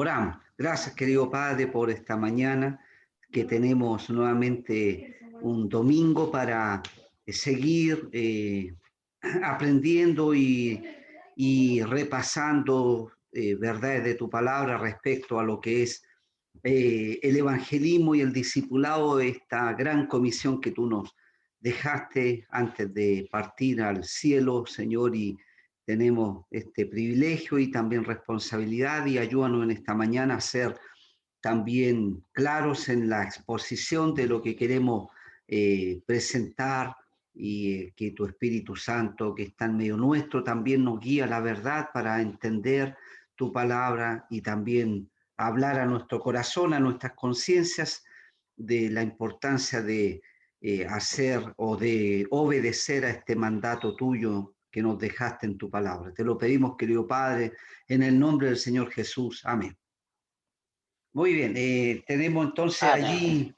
Oramos. Gracias, querido Padre, por esta mañana que tenemos nuevamente un domingo para seguir aprendiendo y repasando verdades de tu palabra respecto a lo que es el evangelismo y el discipulado de esta gran comisión que tú nos dejaste antes de partir al cielo, Señor, y tenemos este privilegio y también responsabilidad, y ayúdanos en esta mañana a ser también claros en la exposición de lo que queremos presentar, y que tu Espíritu Santo, que está en medio nuestro, también nos guía a la verdad para entender tu palabra y también hablar a nuestro corazón, a nuestras conciencias, de la importancia de hacer o de obedecer a este mandato tuyo que nos dejaste en tu palabra. Te lo pedimos, querido Padre, en el nombre del Señor Jesús. Amén. Muy bien, tenemos entonces allí,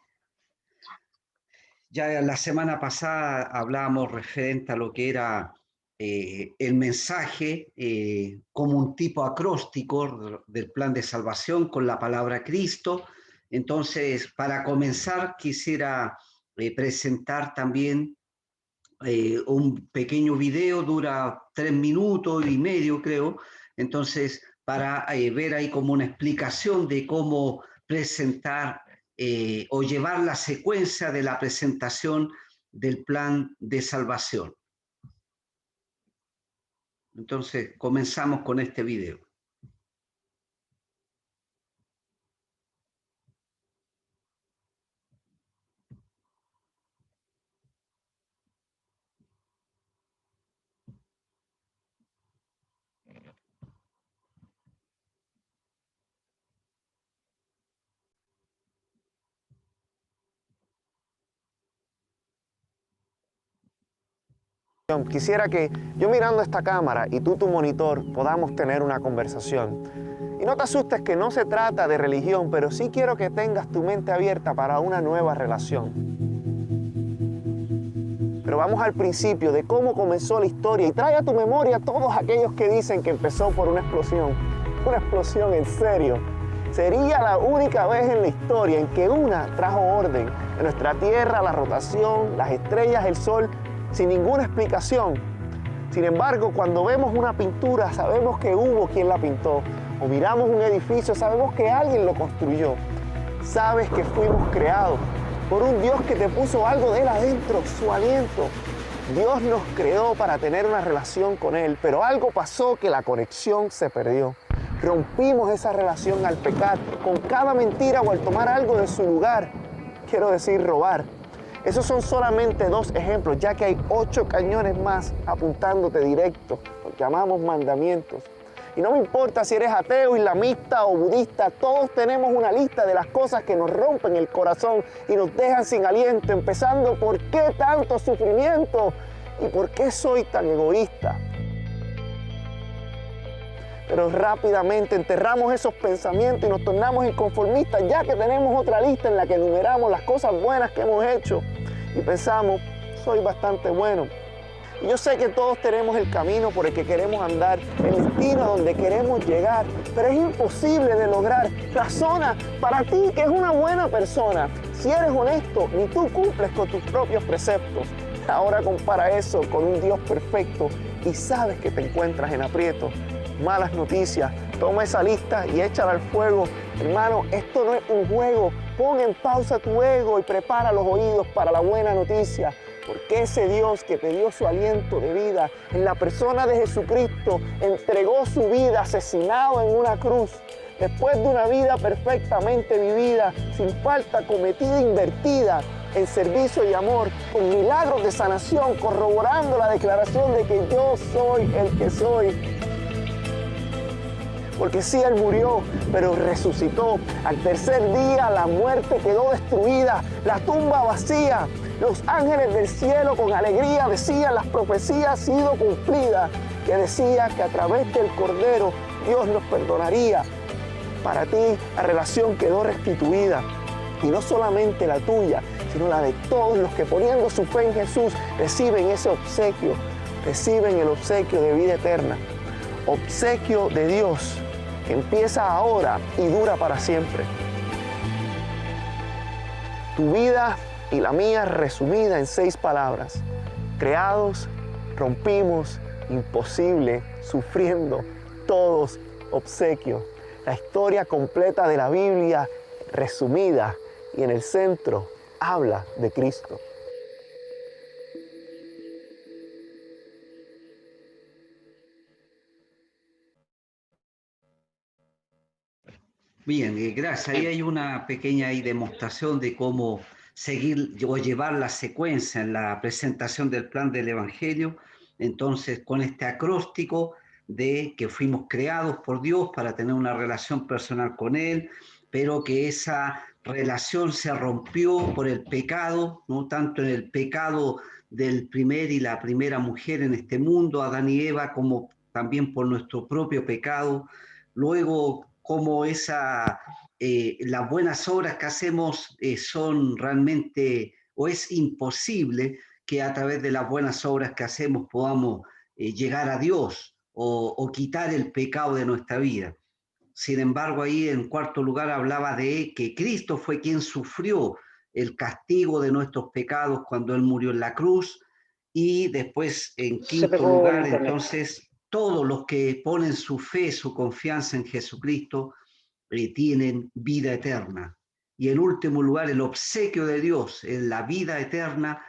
ya la semana pasada hablábamos referente a lo que era el mensaje como un tipo acróstico del plan de salvación con la palabra Cristo. Entonces, para comenzar, quisiera presentar también un pequeño video, dura 3 minutos y medio, creo. Entonces, para ver ahí como una explicación de cómo presentar o llevar la secuencia de la presentación del plan de salvación. Entonces, comenzamos con este video. Quisiera que yo mirando esta cámara y tú tu monitor podamos tener una conversación. Y no te asustes que no se trata de religión, pero sí quiero que tengas tu mente abierta para una nueva relación. Pero vamos al principio de cómo comenzó la historia y trae a tu memoria a todos aquellos que dicen que empezó por una explosión. Una explosión en serio. Sería la única vez en la historia en que una trajo orden en nuestra Tierra, la rotación, las estrellas, el Sol, sin ninguna explicación. Sin embargo, cuando vemos una pintura, sabemos que hubo quien la pintó. O miramos un edificio, sabemos que alguien lo construyó. Sabes que fuimos creados por un Dios que te puso algo de él adentro, su aliento. Dios nos creó para tener una relación con Él, pero algo pasó que la conexión se perdió. Rompimos esa relación al pecar, con cada mentira o al tomar algo de su lugar. Quiero decir, robar. Esos son solamente 2 ejemplos, ya que hay 8 cañones más apuntándote directo, lo que llamamos mandamientos. Y no me importa si eres ateo, islamista o budista, todos tenemos una lista de las cosas que nos rompen el corazón y nos dejan sin aliento, empezando por qué tanto sufrimiento y por qué soy tan egoísta. Pero rápidamente enterramos esos pensamientos y nos tornamos inconformistas, ya que tenemos otra lista en la que enumeramos las cosas buenas que hemos hecho y pensamos, soy bastante bueno. Y yo sé que todos tenemos el camino por el que queremos andar, el destino a donde queremos llegar, pero es imposible de lograr. Razona para ti que es una buena persona. Si eres honesto, ni tú cumples con tus propios preceptos. Ahora compara eso con un Dios perfecto y sabes que te encuentras en aprieto. Malas noticias, toma esa lista y échala al fuego. Hermano, esto no es un juego. Pon en pausa tu ego y prepara los oídos para la buena noticia. Porque ese Dios que te dio su aliento de vida en la persona de Jesucristo entregó su vida asesinado en una cruz. Después de una vida perfectamente vivida, sin falta cometida, invertida en servicio y amor, con milagros de sanación, corroborando la declaración de que yo soy el que soy. Porque sí, Él murió, pero resucitó. Al tercer día la muerte quedó destruida, la tumba vacía. Los ángeles del cielo con alegría decían, las profecías han sido cumplidas, que decía que a través del Cordero Dios nos perdonaría. Para ti la relación quedó restituida. Y no solamente la tuya, sino la de todos los que poniendo su fe en Jesús reciben ese obsequio, reciben el obsequio de vida eterna. Obsequio de Dios que empieza ahora y dura para siempre. Tu vida y la mía resumida en 6 palabras. Creados, rompimos, imposible, sufriendo, todos, obsequio. La historia completa de la Biblia resumida y en el centro habla de Cristo. Bien, gracias. Ahí hay una pequeña demostración de cómo seguir o llevar la secuencia en la presentación del plan del Evangelio. Entonces, con este acróstico de que fuimos creados por Dios para tener una relación personal con Él, pero que esa relación se rompió por el pecado, no tanto en el pecado del primer y la primera mujer en este mundo, Adán y Eva, como también por nuestro propio pecado. Luego, como las buenas obras que hacemos son realmente, o es imposible que a través de las buenas obras que hacemos podamos llegar a Dios o quitar el pecado de nuestra vida. Sin embargo, ahí en cuarto lugar hablaba de que Cristo fue quien sufrió el castigo de nuestros pecados cuando Él murió en la cruz. Y después, en quinto lugar, entonces, todos los que ponen su fe, su confianza en Jesucristo, tienen vida eterna. Y en último lugar, el obsequio de Dios es la vida eterna,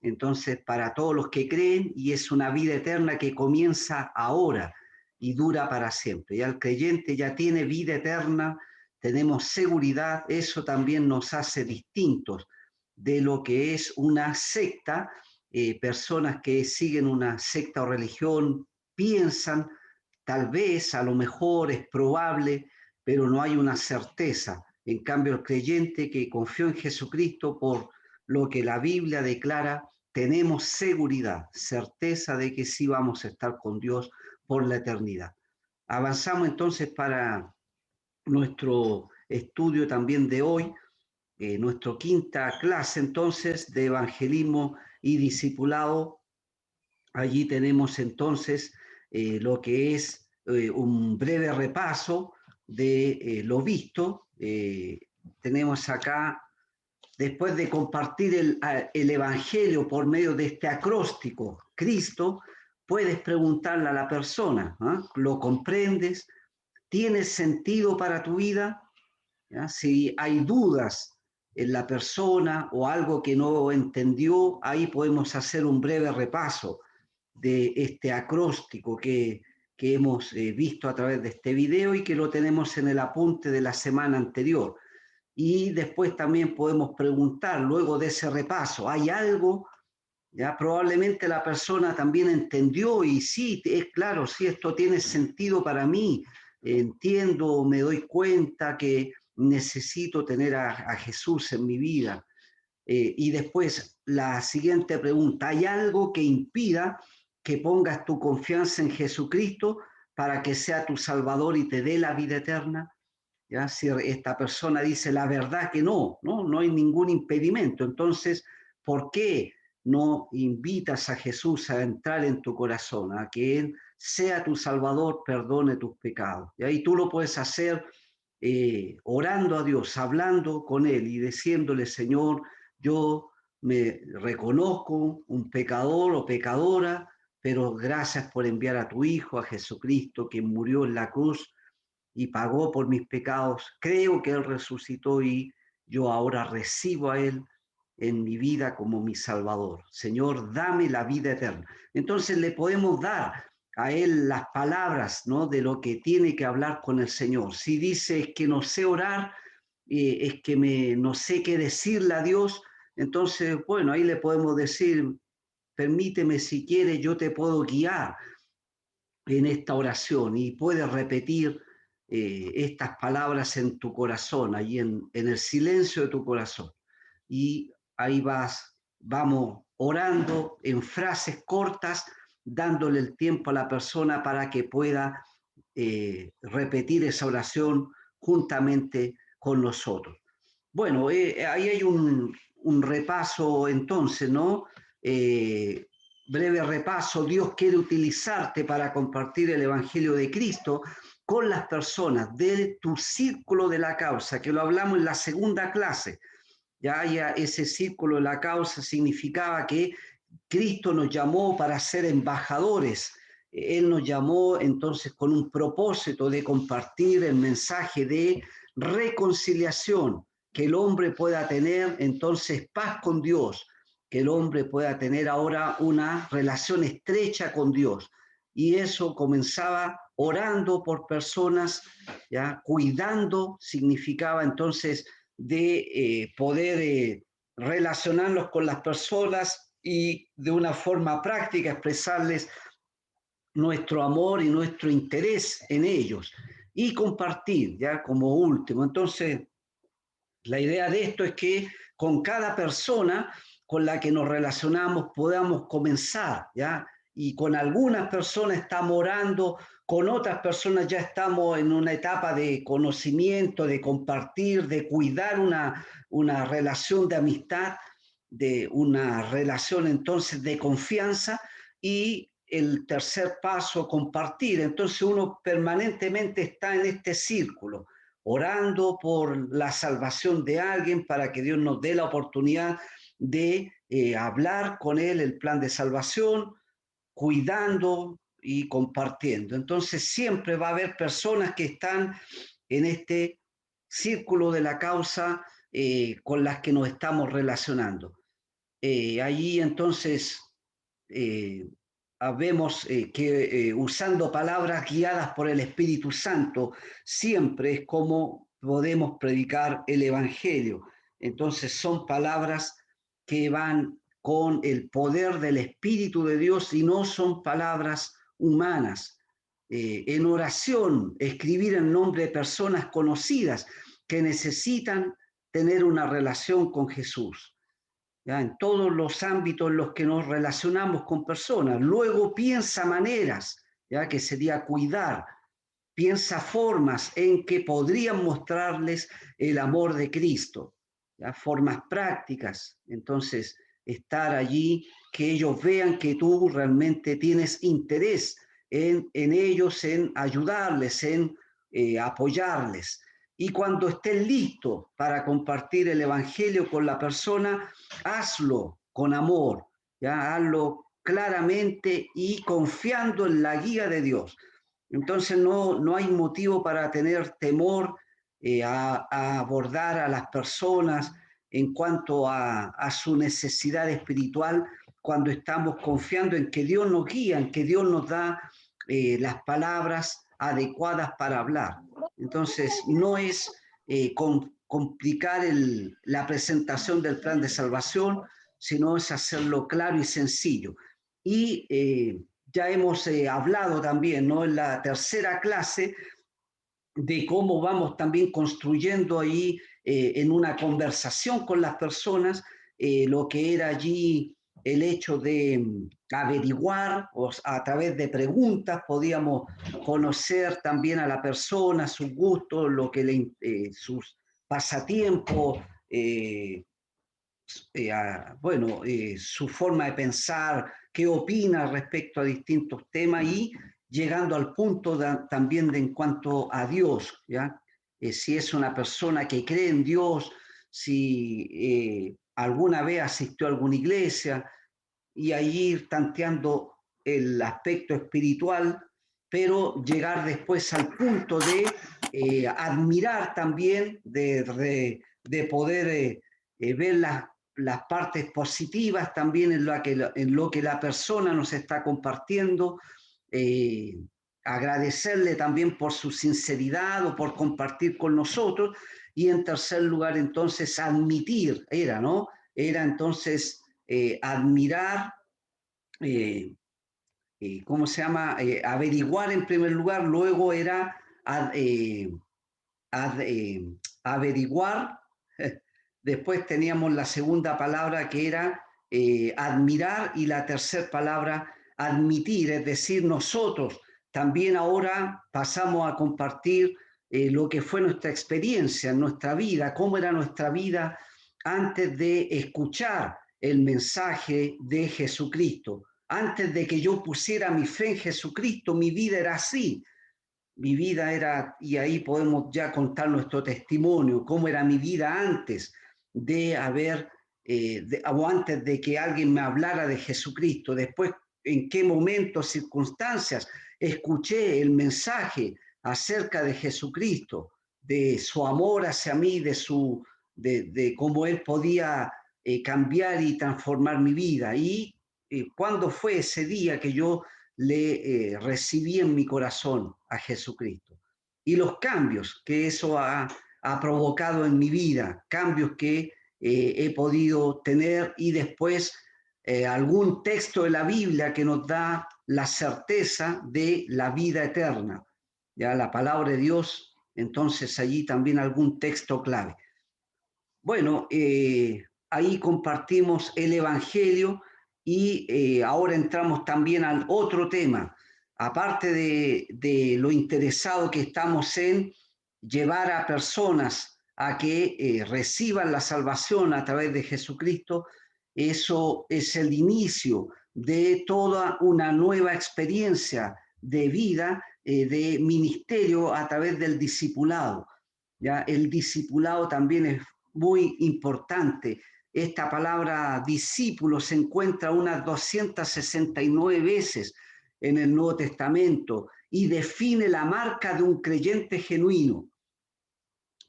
entonces, para todos los que creen, y es una vida eterna que comienza ahora y dura para siempre. Ya el creyente ya tiene vida eterna, tenemos seguridad, eso también nos hace distintos de lo que es una secta. Personas que siguen una secta o religión piensan, tal vez, a lo mejor, es probable, pero no hay una certeza. En cambio, el creyente que confió en Jesucristo por lo que la Biblia declara, tenemos seguridad, certeza de que sí vamos a estar con Dios por la eternidad. Avanzamos entonces para nuestro estudio también de hoy, nuestra quinta clase entonces de evangelismo y discipulado. Allí tenemos entonces lo que es un breve repaso de lo visto. Tenemos acá, después de compartir el Evangelio por medio de este acróstico, Cristo, puedes preguntarle a la persona, ¿eh? ¿Lo comprendes? ¿Tiene sentido para tu vida? ¿Ya? Si hay dudas en la persona o algo que no entendió, ahí podemos hacer un breve repaso de este acróstico que hemos visto a través de este video y que lo tenemos en el apunte de la semana anterior. Y después también podemos preguntar, luego de ese repaso, ¿hay algo? Ya probablemente la persona también entendió y sí, es claro, sí, esto tiene sentido para mí, entiendo, me doy cuenta que necesito tener a Jesús en mi vida. Y después la siguiente pregunta, ¿hay algo que impida que pongas tu confianza en Jesucristo para que sea tu Salvador y te dé la vida eterna? ¿Ya? Si esta persona dice la verdad que no hay ningún impedimento, entonces, ¿por qué no invitas a Jesús a entrar en tu corazón, a que Él sea tu Salvador, perdone tus pecados? Y ahí tú lo puedes hacer orando a Dios, hablando con Él y diciéndole, Señor, yo me reconozco un pecador o pecadora, pero gracias por enviar a tu Hijo, a Jesucristo, que murió en la cruz y pagó por mis pecados. Creo que Él resucitó y yo ahora recibo a Él en mi vida como mi Salvador. Señor, dame la vida eterna. Entonces le podemos dar a Él las palabras, ¿no?, de lo que tiene que hablar con el Señor. Si dice es que no sé orar, es que no sé qué decirle a Dios, entonces, bueno, ahí le podemos decir, permíteme si quieres, yo te puedo guiar en esta oración y puedes repetir estas palabras en tu corazón, ahí en el silencio de tu corazón. Y ahí vamos orando en frases cortas, dándole el tiempo a la persona para que pueda repetir esa oración juntamente con nosotros. Bueno, ahí hay un repaso entonces, ¿no? Breve repaso. Dios quiere utilizarte para compartir el Evangelio de Cristo con las personas de tu círculo de la causa, que lo hablamos en la segunda clase. Ya ese círculo de la causa significaba que Cristo nos llamó para ser embajadores. Él nos llamó entonces con un propósito de compartir el mensaje de reconciliación, que el hombre pueda tener entonces paz con Dios, que el hombre pueda tener ahora una relación estrecha con Dios. Y eso comenzaba orando por personas, ya cuidando significaba entonces de poder relacionarnos con las personas y de una forma práctica expresarles nuestro amor y nuestro interés en ellos y compartir, ya como último. Entonces, la idea de esto es que con cada persona con la que nos relacionamos podamos comenzar, ¿ya? Y con algunas personas estamos orando, con otras personas ya estamos en una etapa de conocimiento, de compartir, de cuidar una relación de amistad, de una relación entonces de confianza, y el tercer paso, compartir. Entonces uno permanentemente está en este círculo, orando por la salvación de alguien para que Dios nos dé la oportunidad de hablar con él el plan de salvación, cuidando y compartiendo. Entonces siempre va a haber personas que están en este círculo de la causa con las que nos estamos relacionando. Allí entonces vemos que usando palabras guiadas por el Espíritu Santo siempre es como podemos predicar el Evangelio. Entonces son palabras que van con el poder del Espíritu de Dios y no son palabras humanas. En oración, escribir en nombre de personas conocidas que necesitan tener una relación con Jesús. ¿Ya? En todos los ámbitos en los que nos relacionamos con personas. Luego piensa maneras, ¿ya? Que sería cuidar, piensa formas en que podrían mostrarles el amor de Cristo, ¿ya? Formas prácticas. Entonces, estar allí, que ellos vean que tú realmente tienes interés en ellos, en ayudarles, en apoyarles. Y cuando estés listo para compartir el Evangelio con la persona, hazlo con amor, ¿ya? Hazlo claramente y confiando en la guía de Dios. Entonces no hay motivo para tener temor a abordar a las personas en cuanto a su necesidad espiritual cuando estamos confiando en que Dios nos guía, en que Dios nos da las palabras adecuadas para hablar. Entonces no es complicar la presentación del plan de salvación, sino es hacerlo claro y sencillo. Y ya hemos hablado también, ¿no? En la tercera clase de cómo vamos también construyendo ahí en una conversación con las personas lo que era allí el hecho de averiguar, o a través de preguntas podíamos conocer también a la persona, sus gustos, lo que sus pasatiempos, su forma de pensar, qué opina respecto a distintos temas y llegando al punto también de en cuanto a Dios, ¿ya? Si es una persona que cree en Dios, si alguna vez asistió a alguna iglesia, y ahí ir tanteando el aspecto espiritual, pero llegar después al punto de admirar también, de poder ver las partes positivas también en lo que la persona nos está compartiendo, agradecerle también por su sinceridad o por compartir con nosotros, y en tercer lugar entonces admitir, ¿no? Era entonces admirar, ¿cómo se llama? Averiguar en primer lugar, luego era averiguar. Después teníamos la segunda palabra que era admirar, y la tercera palabra admitir, es decir, nosotros también ahora pasamos a compartir lo que fue nuestra experiencia, nuestra vida, cómo era nuestra vida antes de escuchar el mensaje de Jesucristo. Antes de que yo pusiera mi fe en Jesucristo, mi vida era así. mi vida era, y ahí podemos ya contar nuestro testimonio, cómo era mi vida antes de haber, o antes de que alguien me hablara de Jesucristo, después en qué momentos, circunstancias escuché el mensaje acerca de Jesucristo, de su amor hacia mí, de cómo Él podía cambiar y transformar mi vida. Y cuándo fue ese día que yo le recibí en mi corazón a Jesucristo. Y los cambios que eso ha provocado en mi vida, cambios que he podido tener y después algún texto de la Biblia que nos da la certeza de la vida eterna. Ya la palabra de Dios, entonces allí también algún texto clave. Bueno, ahí compartimos el Evangelio y ahora entramos también al otro tema. Aparte de lo interesado que estamos en llevar a personas a que reciban la salvación a través de Jesucristo, eso es el inicio de toda una nueva experiencia de vida, de ministerio a través del discipulado. ¿Ya? El discipulado también es muy importante. Esta palabra discípulo se encuentra unas 269 veces en el Nuevo Testamento y define la marca de un creyente genuino.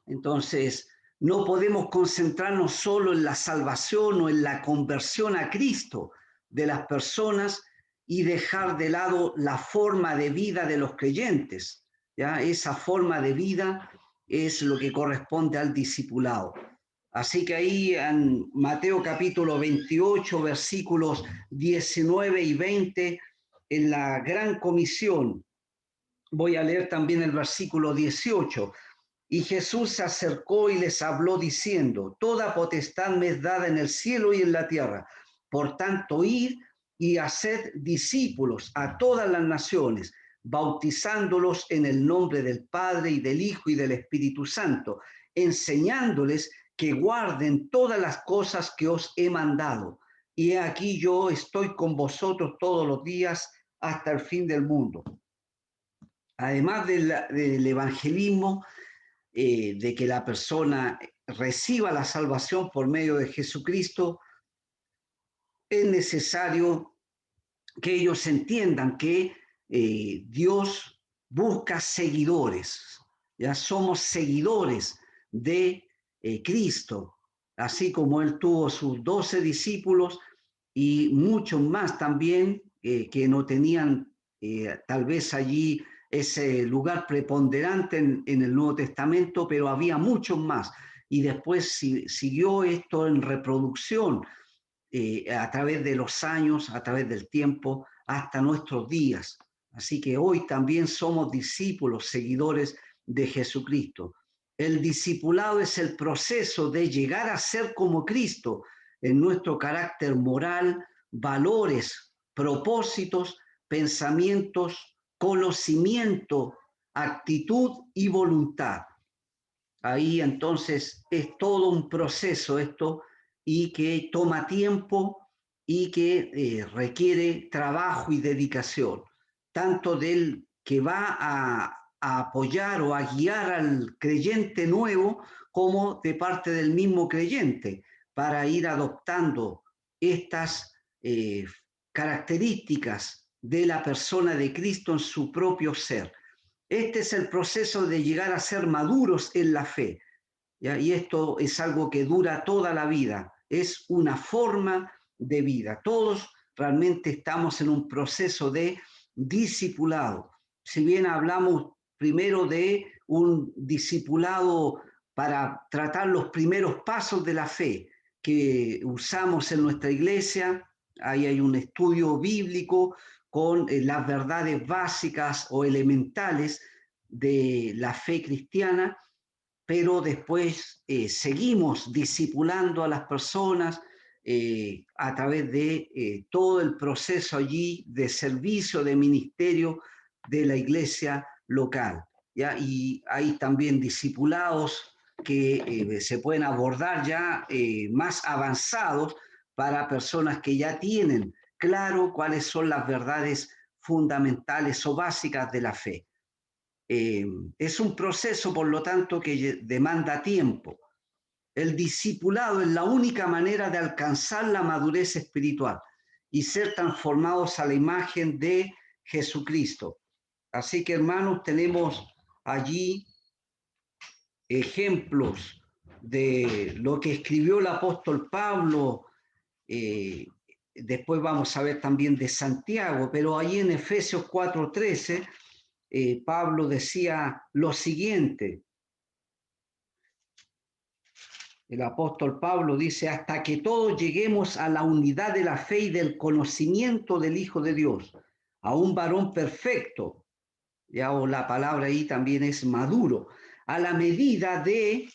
Entonces, no podemos concentrarnos solo en la salvación o en la conversión a Cristo de las personas y dejar de lado la forma de vida de los creyentes. ¿Ya? Esa forma de vida es lo que corresponde al discipulado. Así que ahí en Mateo capítulo 28, versículos 19 y 20, en la gran comisión, voy a leer también el versículo 18. Y Jesús se acercó y les habló diciendo: toda potestad me es dada en el cielo y en la tierra. Por tanto, id y haced discípulos a todas las naciones, bautizándolos en el nombre del Padre y del Hijo y del Espíritu Santo, enseñándoles que guarden todas las cosas que os he mandado. Y aquí yo estoy con vosotros todos los días hasta el fin del mundo. Además del evangelismo, de que la persona reciba la salvación por medio de Jesucristo, es necesario que ellos entiendan que Dios busca seguidores. Ya somos seguidores de Cristo, así como Él tuvo sus 12 discípulos y muchos más también que no tenían tal vez allí ese lugar preponderante en el Nuevo Testamento, pero había muchos más. Y después siguió esto en reproducción a través de los años, a través del tiempo, hasta nuestros días. Así que hoy también somos discípulos, seguidores de Jesucristo. El discipulado es el proceso de llegar a ser como Cristo en nuestro carácter moral, valores, propósitos, pensamientos, conocimiento, actitud y voluntad. Ahí entonces es todo un proceso esto y que toma tiempo y que requiere trabajo y dedicación, tanto del que va a apoyar o a guiar al creyente nuevo como de parte del mismo creyente para ir adoptando estas características de la persona de Cristo en su propio ser. Este es el proceso de llegar a ser maduros en la fe, ¿ya? Y esto es algo que dura toda la vida, es una forma de vida. Todos realmente estamos en un proceso de discipulado. Si bien hablamos primero de un discipulado para tratar los primeros pasos de la fe que usamos en nuestra iglesia, ahí hay un estudio bíblico con las verdades básicas o elementales de la fe cristiana, pero después seguimos discipulando a las personas a través de todo el proceso allí de servicio, de ministerio de la iglesia local. ¿Ya? Y hay también discipulados que se pueden abordar ya más avanzados para personas que ya tienen claro cuáles son las verdades fundamentales o básicas de la fe. es un proceso, por lo tanto, que demanda tiempo. El discipulado es la única manera de alcanzar la madurez espiritual y ser transformados a la imagen de Jesucristo. Así que, hermanos, tenemos allí ejemplos de lo que escribió el apóstol Pablo. Después vamos a ver también de Santiago, pero allí en Efesios 4:13, Pablo decía lo siguiente. El apóstol Pablo dice, hasta que todos lleguemos a la unidad de la fe y del conocimiento del Hijo de Dios, a un varón perfecto, ya, o la palabra ahí también es maduro, a la medida de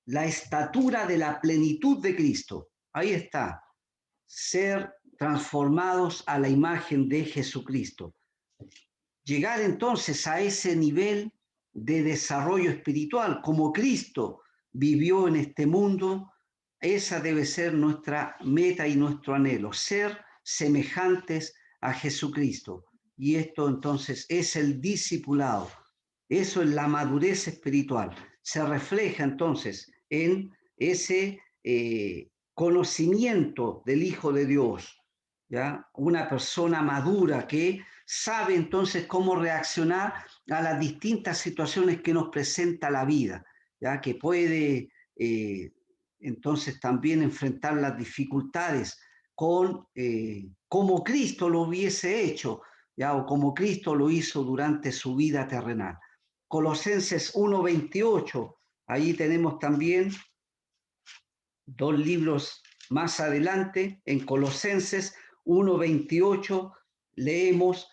la estatura de la plenitud de Cristo. Ahí está, ser transformados a la imagen de Jesucristo. Llegar entonces a ese nivel de desarrollo espiritual, como Cristo vivió en este mundo, esa debe ser nuestra meta y nuestro anhelo, ser semejantes a Jesucristo. Y esto entonces es el discipulado. Eso es la madurez espiritual. Se refleja entonces en ese conocimiento del Hijo de Dios, ¿ya? Una persona madura que sabe entonces cómo reaccionar a las distintas situaciones que nos presenta la vida, ¿ya? Que puede entonces también enfrentar las dificultades con como Cristo lo hubiese hecho, ¿ya? O como Cristo lo hizo durante su vida terrenal. Colosenses 1:28, ahí tenemos también dos libros más adelante, en Colosenses 1:28, leemos,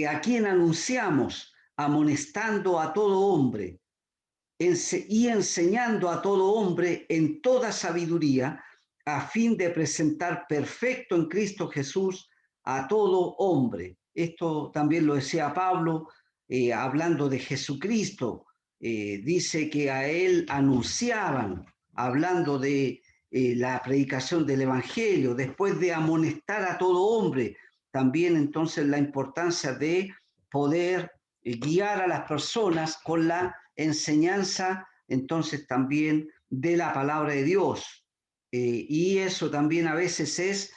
a quien anunciamos, amonestando a todo hombre y enseñando a todo hombre en toda sabiduría, a fin de presentar perfecto en Cristo Jesús a todo hombre. Esto también lo decía Pablo, hablando de Jesucristo. Dice que a él anunciaban, hablando de la predicación del Evangelio, después de amonestar a todo hombre, también entonces la importancia de poder guiar a las personas con la enseñanza, entonces también de la palabra de Dios. Y eso también a veces es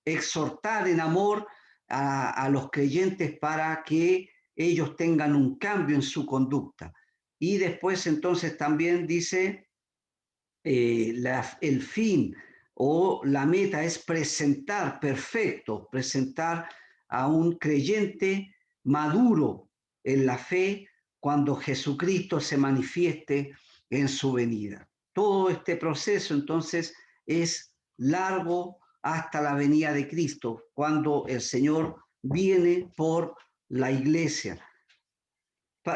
exhortar en amor a los creyentes para que ellos tengan un cambio en su conducta. Y después entonces también dice, el fin o la meta es presentar perfecto, presentar a un creyente maduro en la fe cuando Jesucristo se manifieste en su venida. Todo este proceso entonces es largo hasta la venida de Cristo, cuando el Señor viene por la iglesia.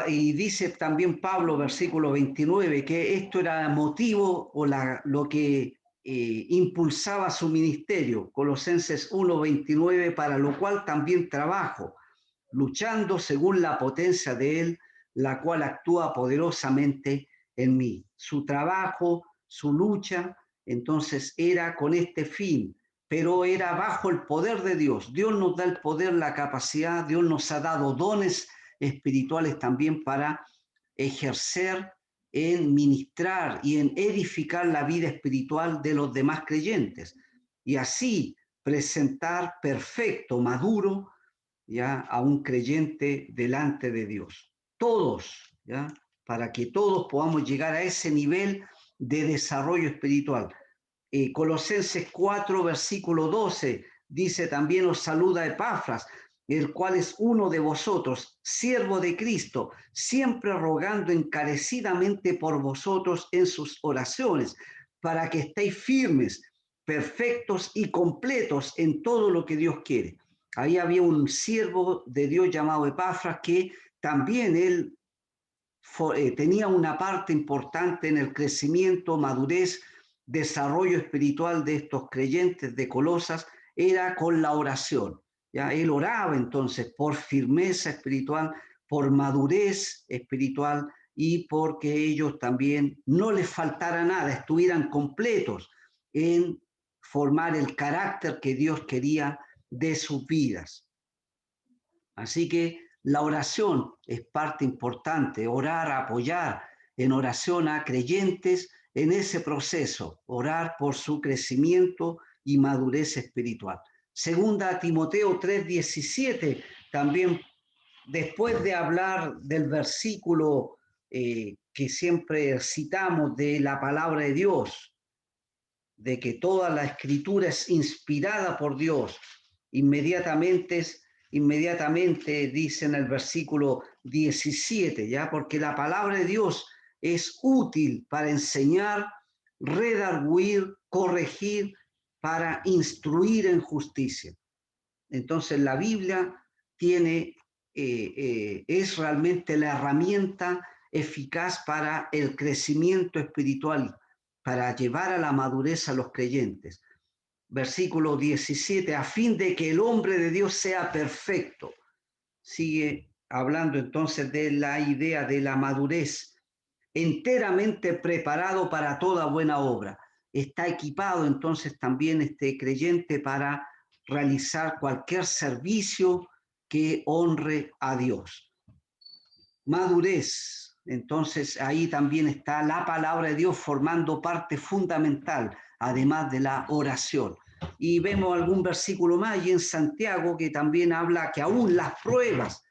Y dice también Pablo, versículo 29, que esto era motivo o lo que impulsaba su ministerio. Colosenses 1:29, para lo cual también trabajo, luchando según la potencia de Él, la cual actúa poderosamente en mí. Su trabajo, su lucha, entonces era con este fin, pero era bajo el poder de Dios. Dios nos da el poder, la capacidad, Dios nos ha dado dones espirituales también para ejercer en ministrar y en edificar la vida espiritual de los demás creyentes y así presentar perfecto, maduro, ya a un creyente delante de Dios. Todos, ya, para que todos podamos llegar a ese nivel de desarrollo espiritual. Colosenses 4, versículo 12, dice también: os saluda Epafras, el cual es uno de vosotros, siervo de Cristo, siempre rogando encarecidamente por vosotros en sus oraciones, para que estéis firmes, perfectos y completos en todo lo que Dios quiere. Ahí había un siervo de Dios llamado Epafras que también él tenía una parte importante en el crecimiento, madurez, desarrollo espiritual de estos creyentes de Colosas, era con la oración. ¿Ya? Él oraba entonces por firmeza espiritual, por madurez espiritual y porque ellos también no les faltara nada, estuvieran completos en formar el carácter que Dios quería de sus vidas. Así que La oración es parte importante, orar, apoyar en oración a creyentes en ese proceso, orar por su crecimiento y madurez espiritual. Segunda a Timoteo 3:17, también después de hablar del versículo que siempre citamos de la palabra de Dios, de que toda la escritura es inspirada por Dios, inmediatamente dice en el versículo 17, ¿ya? Porque la palabra de Dios es útil para enseñar, redarguir, corregir, para instruir en justicia. Entonces la Biblia es realmente la herramienta eficaz para el crecimiento espiritual, para llevar a la madurez a los creyentes. Versículo 17, a fin de que el hombre de Dios sea perfecto. Sigue hablando entonces de la idea de la madurez, enteramente preparado para toda buena obra. Está equipado entonces también este creyente para realizar cualquier servicio que honre a Dios. Madurez. Entonces ahí también está la palabra de Dios formando parte fundamental, además de la oración. Y vemos algún versículo más y en Santiago que también habla que aún las pruebas,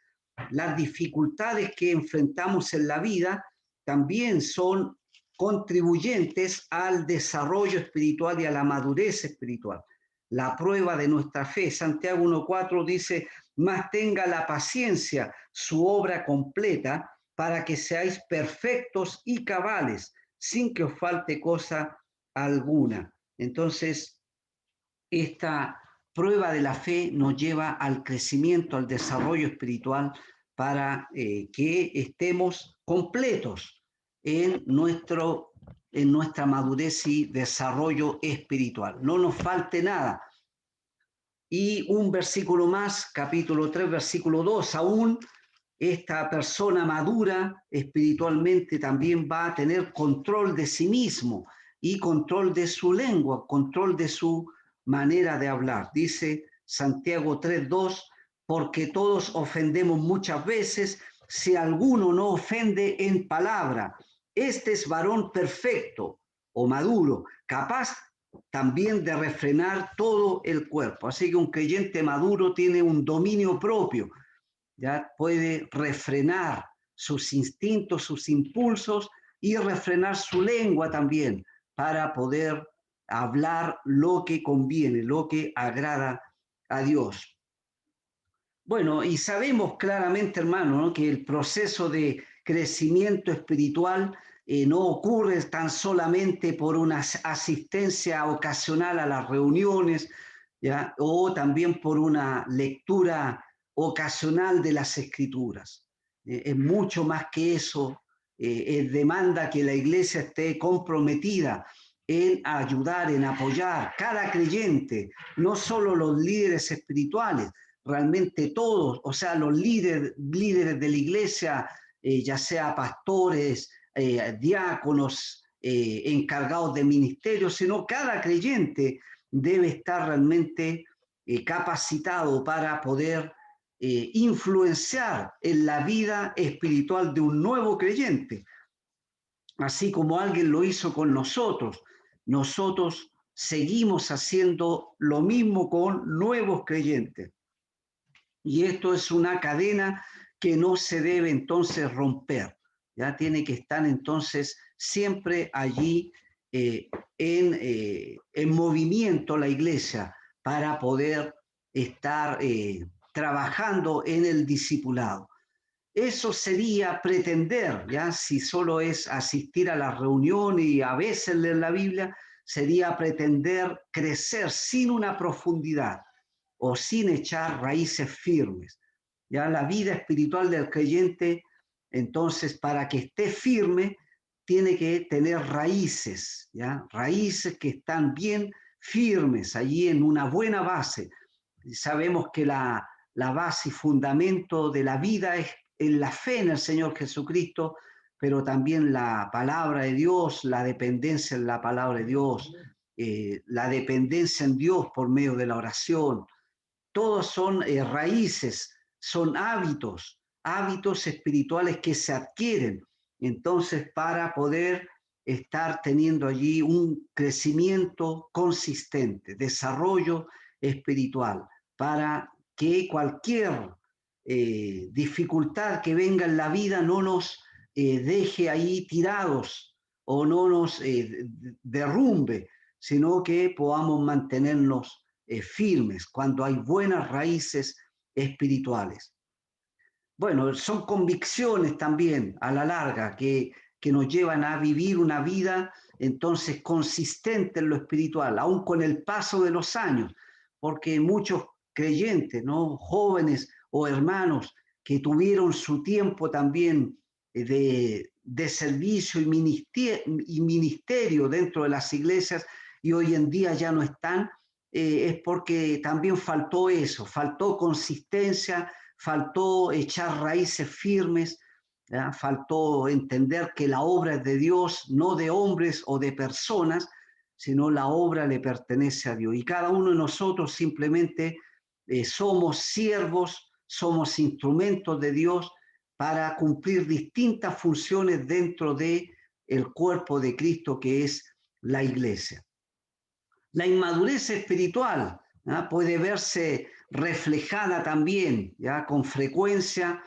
las dificultades que enfrentamos en la vida también son contribuyentes al desarrollo espiritual y a la madurez espiritual. La prueba de nuestra fe, Santiago 1:4 dice, mas tenga la paciencia su obra completa para que seáis perfectos y cabales, sin que os falte cosa alguna. Entonces, esta prueba de la fe nos lleva al crecimiento, al desarrollo espiritual para que estemos completos en nuestra madurez y desarrollo espiritual. No nos falte nada. Y un versículo más, capítulo 3, versículo 2, aún esta persona madura espiritualmente también va a tener control de sí mismo y control de su lengua, control de su manera de hablar. Dice Santiago 3:2, porque todos ofendemos muchas veces, si alguno no ofende en palabra, este es varón perfecto o maduro, capaz también de refrenar todo el cuerpo. Así que un creyente maduro tiene un dominio propio, ya puede refrenar sus instintos, sus impulsos y refrenar su lengua también para poder hablar lo que conviene, lo que agrada a Dios. Bueno, y sabemos claramente, hermano, ¿no?, que el proceso de crecimiento espiritual no ocurre tan solamente por una asistencia ocasional a las reuniones, ¿ya?, o también por una lectura ocasional de las Escrituras. Es mucho más que eso. Demanda que la iglesia esté comprometida en ayudar, en apoyar cada creyente, no solo los líderes espirituales, realmente todos, o sea, los líderes de la iglesia, ya sea pastores, diáconos, encargados de ministerios, sino cada creyente debe estar realmente capacitado para poder influenciar en la vida espiritual de un nuevo creyente. Así como alguien lo hizo con nosotros, nosotros seguimos haciendo lo mismo con nuevos creyentes. Y esto es una cadena que no se debe entonces romper. Ya tiene que estar entonces siempre allí en movimiento la iglesia para poder estar trabajando en el discipulado. Eso sería pretender, ya si solo es asistir a la reunión y a veces leer la Biblia, sería pretender crecer sin una profundidad o sin echar raíces firmes. Ya la vida espiritual del creyente, entonces, para que esté firme, tiene que tener raíces, ¿ya? Raíces que están bien firmes, allí en una buena base. Sabemos que la base y fundamento de la vida es en la fe en el Señor Jesucristo, pero también la palabra de Dios, la dependencia en la palabra de Dios, la dependencia en Dios por medio de la oración. Todos son raíces, son hábitos hábitos espirituales que se adquieren, entonces para poder estar teniendo allí un crecimiento consistente, desarrollo espiritual, para que cualquier dificultad que venga en la vida no nos deje ahí tirados o no nos derrumbe, sino que podamos mantenernos firmes cuando hay buenas raíces espirituales. Bueno, son convicciones también a la larga que nos llevan a vivir una vida entonces consistente en lo espiritual, aún con el paso de los años, porque muchos creyentes, ¿no? Jóvenes o hermanos que tuvieron su tiempo también de servicio y ministerio dentro de las iglesias y hoy en día ya no están, es porque también faltó eso, faltó consistencia, faltó echar raíces firmes, ¿ya? Faltó entender que la obra es de Dios, no de hombres o de personas, sino la obra le pertenece a Dios. Y cada uno de nosotros simplemente somos siervos, somos instrumentos de Dios para cumplir distintas funciones dentro de el cuerpo de Cristo que es la iglesia. La inmadurez espiritual, ¿ya? Puede verse reflejada también, ¿ya? Con frecuencia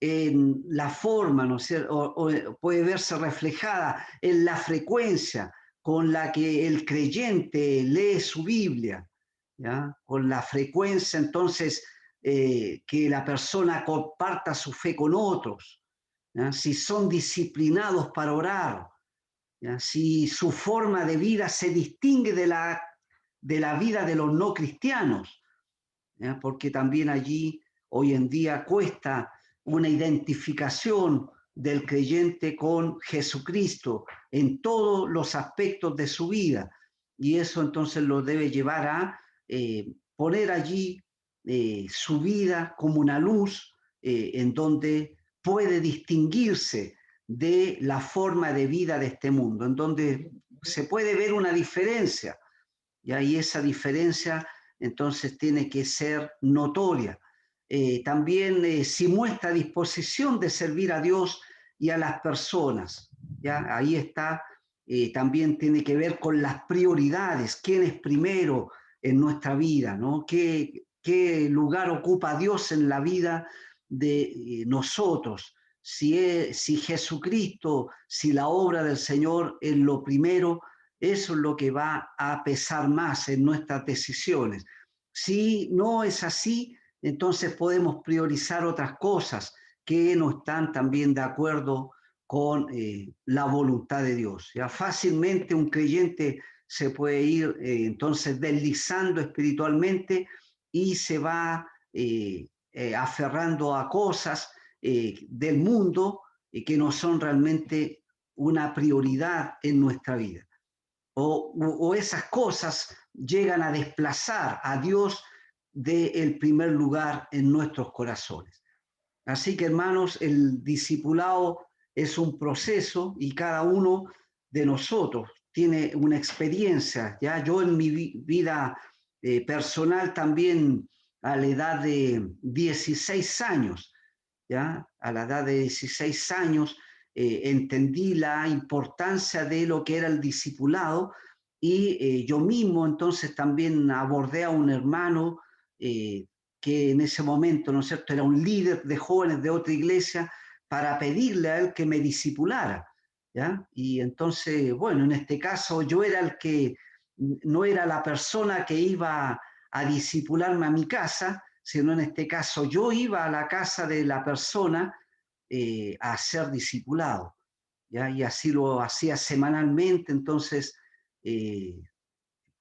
en la forma, ¿no es cierto? O puede verse reflejada en la frecuencia con la que el creyente lee su Biblia, ¿ya? Con la frecuencia entonces que la persona comparta su fe con otros, ¿ya? Si son disciplinados para orar, ¿ya? Si su forma de vida se distingue de la vida de los no cristianos, ¿ya? Porque también allí hoy en día cuesta una identificación del creyente con Jesucristo en todos los aspectos de su vida. Y eso entonces lo debe llevar a poner allí su vida como una luz en donde puede distinguirse de la forma de vida de este mundo, en donde se puede ver una diferencia, y ahí esa diferencia entonces tiene que ser notoria. También si muestra disposición de servir a Dios y a las personas, ¿ya? Ahí está, también tiene que ver con las prioridades, quién es primero en nuestra vida, ¿no? ¿Qué lugar ocupa Dios en la vida de nosotros? Si Jesucristo, si la obra del Señor es lo primero, eso es lo que va a pesar más en nuestras decisiones. Si no es así, entonces podemos priorizar otras cosas que no están también de acuerdo con la voluntad de Dios. Ya fácilmente un creyente se puede ir entonces deslizando espiritualmente y se va aferrando a cosas del mundo que no son realmente una prioridad en nuestra vida. O esas cosas llegan a desplazar a Dios del primer lugar en nuestros corazones. Así que, hermanos, el discipulado es un proceso y cada uno de nosotros tiene una experiencia. Ya yo en mi vida personal también a la edad de 16 años, ya a la edad de 16 años entendí la importancia de lo que era el discipulado y yo mismo entonces también abordé a un hermano que en ese momento, ¿no es cierto?, era un líder de jóvenes de otra iglesia para pedirle a él que me discipulara, ¿ya? Y entonces, bueno, en este caso yo era el que no era la persona que iba a discipularme a mi casa, sino en este caso yo iba a la casa de la persona a ser discipulado, ¿ya? Y así lo hacía semanalmente, entonces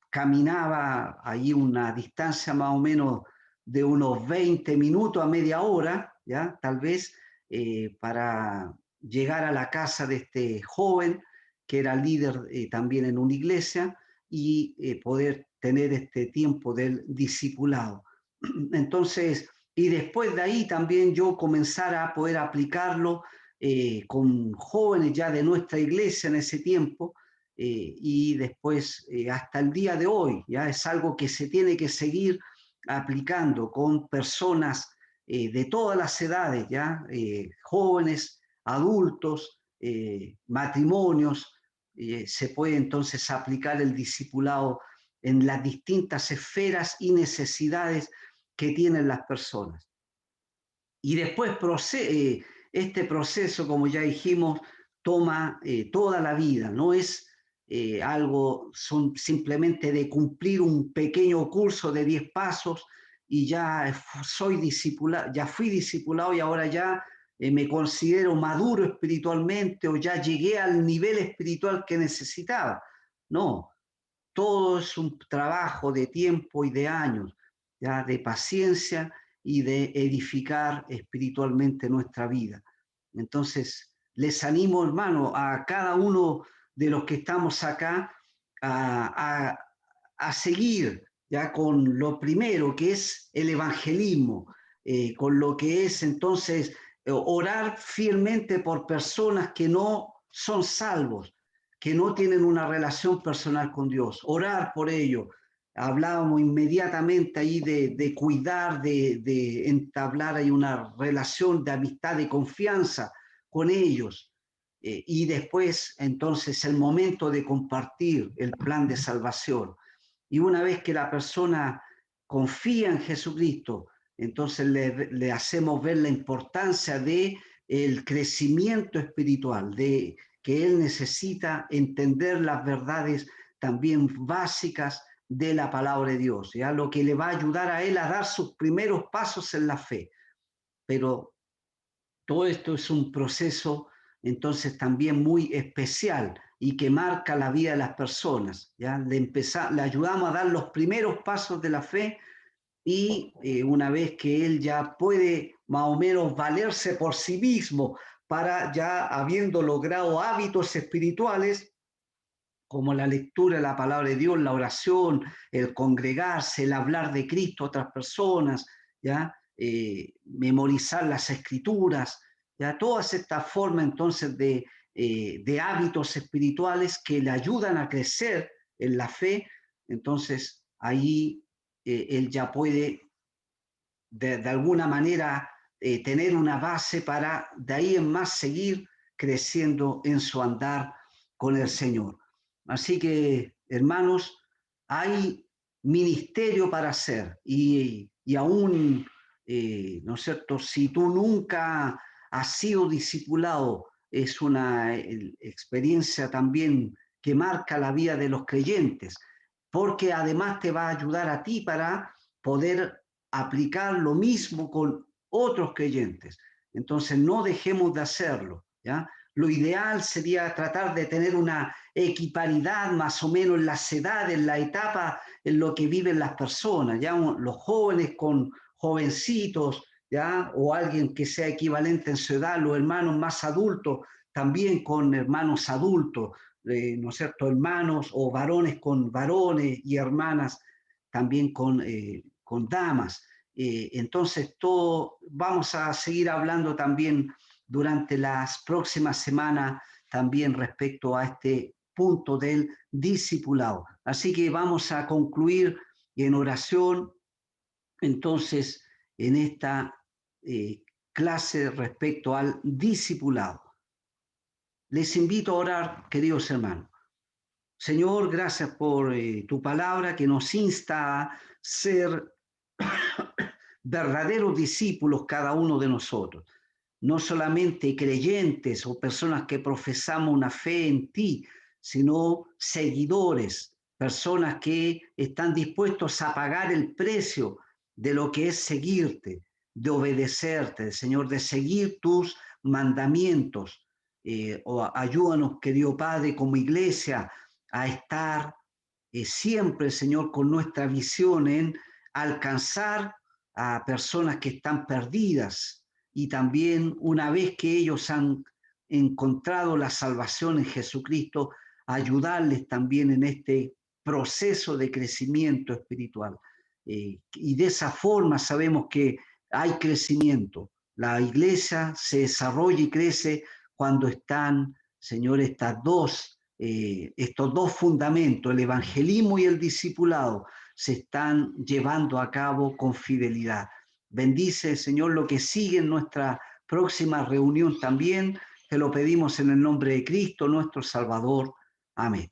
caminaba allí una distancia más o menos de unos 20 minutos a media hora, ¿ya? Tal vez, para llegar a la casa de este joven que era líder también en una iglesia y poder tener este tiempo del discipulado. Entonces, y después de ahí también yo comenzar a poder aplicarlo con jóvenes ya de nuestra iglesia en ese tiempo, y después hasta el día de hoy, ya es algo que se tiene que seguir aplicando con personas de todas las edades, ¿ya? Jóvenes, adultos, matrimonios. Se puede entonces aplicar el discipulado en las distintas esferas y necesidades que tienen las personas. Y después este proceso, como ya dijimos, toma toda la vida, no es simplemente de cumplir un pequeño curso de 10 pasos y ya soy discipulado, ya fui discipulado y ahora ya me considero maduro espiritualmente o ya llegué al nivel espiritual que necesitaba. No, todo es un trabajo de tiempo y de años, ya de paciencia y de edificar espiritualmente nuestra vida. Entonces, les animo, hermano, a cada uno de los que estamos acá a seguir ya con lo primero, que es el evangelismo, con lo que es entonces orar fielmente por personas que no son salvos, que no tienen una relación personal con Dios, orar por ellos. Hablábamos inmediatamente ahí de cuidar, de entablar ahí una relación de amistad, de confianza con ellos. Y después, entonces, el momento de compartir el plan de salvación. Y una vez que la persona confía en Jesucristo, entonces le hacemos ver la importancia de el crecimiento espiritual, de que él necesita entender las verdades también básicas de la palabra de Dios, ¿ya? Lo que le va a ayudar a él a dar sus primeros pasos en la fe. Pero todo esto es un proceso entonces también muy especial y que marca la vida de las personas, ¿ya? Le ayudamos a dar los primeros pasos de la fe y una vez que él ya puede más o menos valerse por sí mismo para ya habiendo logrado hábitos espirituales como la lectura de la palabra de Dios, la oración, el congregarse, el hablar de Cristo a otras personas, ¿ya? Memorizar las escrituras, ¿ya? Todas estas formas entonces de hábitos espirituales que le ayudan a crecer en la fe, entonces ahí él ya puede de alguna manera tener una base para de ahí en más seguir creciendo en su andar con el Señor. Así que, hermanos, hay ministerio para hacer y aún, ¿no es cierto? Si tú nunca has sido discipulado, es una experiencia también que marca la vida de los creyentes, porque además te va a ayudar a ti para poder aplicar lo mismo con otros creyentes. Entonces, no dejemos de hacerlo, ¿ya? Lo ideal sería tratar de tener una equiparidad más o menos en las edades, en la etapa en lo que viven las personas, ¿ya? Los jóvenes con jovencitos, ¿ya? O alguien que sea equivalente en su edad, los hermanos más adultos también con hermanos adultos, ¿no es cierto? Hermanos o varones con varones y hermanas también con damas. Entonces, vamos a seguir hablando también durante las próximas semanas también respecto a este punto del discipulado. Así que vamos a concluir en oración, entonces, en esta clase respecto al discipulado. Les invito a orar, queridos hermanos. Señor, gracias por tu palabra que nos insta a ser verdaderos discípulos cada uno de nosotros, no solamente creyentes o personas que profesamos una fe en ti, sino seguidores, personas que están dispuestos a pagar el precio de lo que es seguirte, de obedecerte, Señor, de seguir tus mandamientos. Ayúdanos, querido Padre, como iglesia, a estar siempre, Señor, con nuestra visión en alcanzar a personas que están perdidas y también una vez que ellos han encontrado la salvación en Jesucristo, ayudarles también en este proceso de crecimiento espiritual. Y de esa forma sabemos que hay crecimiento. La iglesia se desarrolla y crece cuando están, Señor, estos dos fundamentos, el evangelismo y el discipulado, se están llevando a cabo con fidelidad. Bendice, Señor, lo que sigue en nuestra próxima reunión también. Te lo pedimos en el nombre de Cristo, nuestro Salvador. Amén.